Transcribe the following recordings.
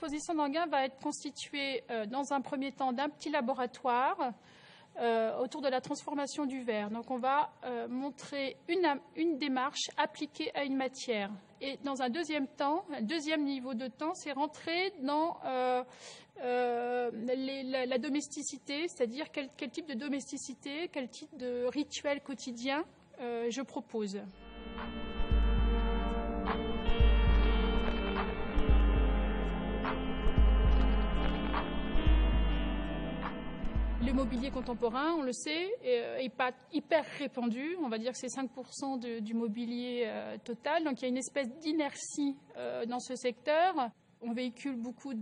l'exposition d'Anguin va être constituée dans un premier temps d'un petit laboratoire autour de la transformation du verre. Donc on va montrer une démarche appliquée à une matière. Et dans un deuxième temps, un deuxième niveau de temps, c'est rentrer dans la domesticité, c'est-à-dire quel type de domesticité, quel type de rituel quotidien je propose. Le mobilier contemporain, on le sait, n'est pas hyper répandu. On va dire que c'est 5% du mobilier total. Donc il y a une espèce d'inertie dans ce secteur. On véhicule beaucoup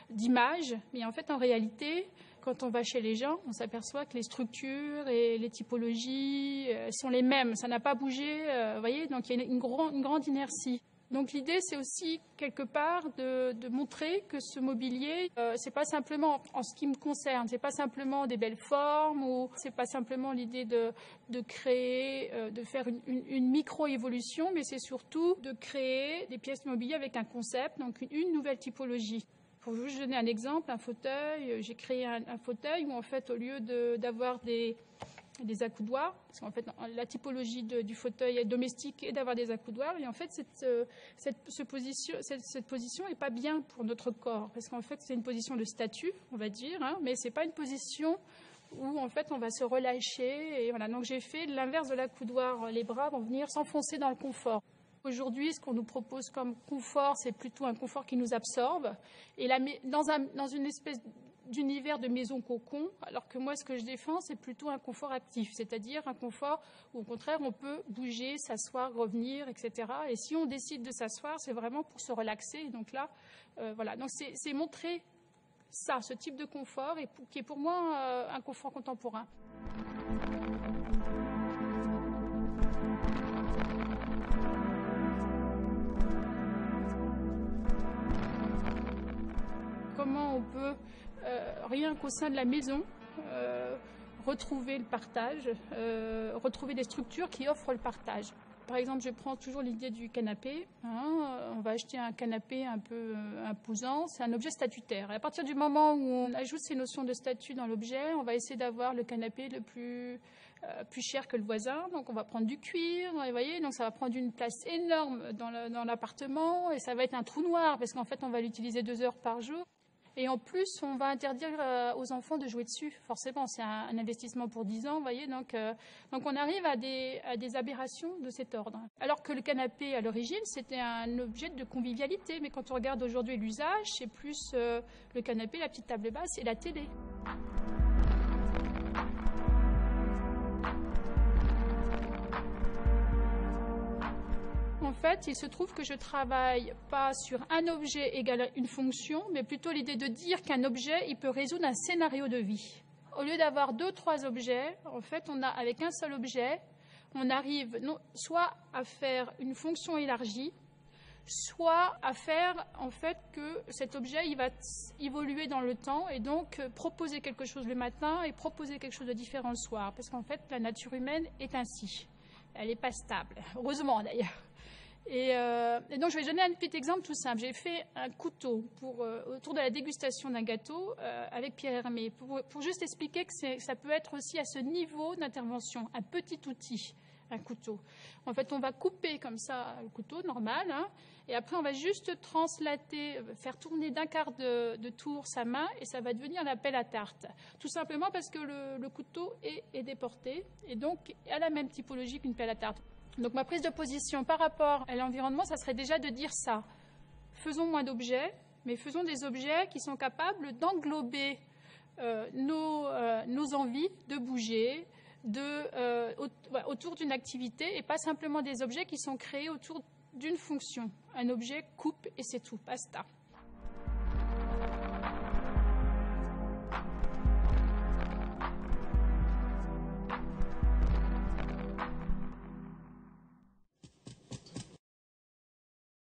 d'images, mais en fait, en réalité, quand on va chez les gens, on s'aperçoit que les structures et les typologies sont les mêmes. Ça n'a pas bougé, vous voyez, donc il y a une grande inertie. Donc l'idée, c'est aussi quelque part de montrer que ce mobilier, c'est pas simplement, en ce qui me concerne, c'est pas simplement des belles formes ou c'est pas simplement l'idée de créer, de faire une micro-évolution, mais c'est surtout de créer des pièces de mobilier avec un concept, donc une nouvelle typologie. Pour vous donner un exemple, un fauteuil, j'ai créé un fauteuil où en fait, au lieu d'avoir des accoudoirs, parce qu'en fait la typologie du fauteuil domestique est d'avoir des accoudoirs, et en fait cette position n'est pas bien pour notre corps, parce qu'en fait c'est une position de statut, on va dire, hein, mais c'est pas une position où en fait on va se relâcher, et voilà. Donc j'ai fait l'inverse de l'accoudoir, les bras vont venir s'enfoncer dans le confort. Aujourd'hui, ce qu'on nous propose comme confort, c'est plutôt un confort qui nous absorbe, et dans une espèce d'univers de maison cocon, alors que moi, ce que je défends, c'est plutôt un confort actif, c'est-à-dire un confort où, au contraire, on peut bouger, s'asseoir, revenir, etc. Et si on décide de s'asseoir, c'est vraiment pour se relaxer. Et donc là, voilà. Donc c'est montrer ça, ce type de confort, et qui est pour moi un confort contemporain. Comment on peut, rien qu'au sein de la maison, retrouver le partage, retrouver des structures qui offrent le partage. Par exemple, je prends toujours l'idée du canapé. On va acheter un canapé un peu imposant, c'est un objet statutaire. Et à partir du moment où on ajoute ces notions de statut dans l'objet, on va essayer d'avoir le canapé le plus cher que le voisin. Donc on va prendre du cuir, vous voyez, donc ça va prendre une place énorme dans l'appartement, et ça va être un trou noir, parce qu'en fait on va l'utiliser 2 heures par jour. Et en plus, on va interdire aux enfants de jouer dessus. Forcément, c'est un investissement pour 10 ans, vous voyez. Donc on arrive à des aberrations de cet ordre. Alors que le canapé, à l'origine, c'était un objet de convivialité. Mais quand on regarde aujourd'hui l'usage, c'est plus le canapé, la petite table basse et la télé. En fait, il se trouve que je travaille pas sur un objet égal à une fonction, mais plutôt l'idée de dire qu'un objet, il peut résoudre un scénario de vie. Au lieu d'avoir 2-3 objets, en fait, avec un seul objet, on arrive soit à faire une fonction élargie, soit à faire en fait que cet objet il va évoluer dans le temps, et donc proposer quelque chose le matin et proposer quelque chose de différent le soir, parce qu'en fait, la nature humaine est ainsi. Elle n'est pas stable, heureusement d'ailleurs. Et donc je vais donner un petit exemple tout simple. J'ai fait un couteau autour de la dégustation d'un gâteau avec Pierre Hermé, pour juste expliquer que ça peut être aussi à ce niveau d'intervention, un petit outil, un couteau. En fait, on va couper comme ça le couteau normal, hein, et après on va juste translater, faire tourner d'un quart de tour sa main, et ça va devenir la pelle à tarte. Tout simplement parce que le couteau est déporté, et donc a la même typologie qu'une pelle à tarte. Donc ma prise de position par rapport à l'environnement, ça serait déjà de dire ça. Faisons moins d'objets, mais faisons des objets qui sont capables d'englober nos envies de bouger, autour d'une activité, et pas simplement des objets qui sont créés autour d'une fonction. Un objet coupe et c'est tout, basta.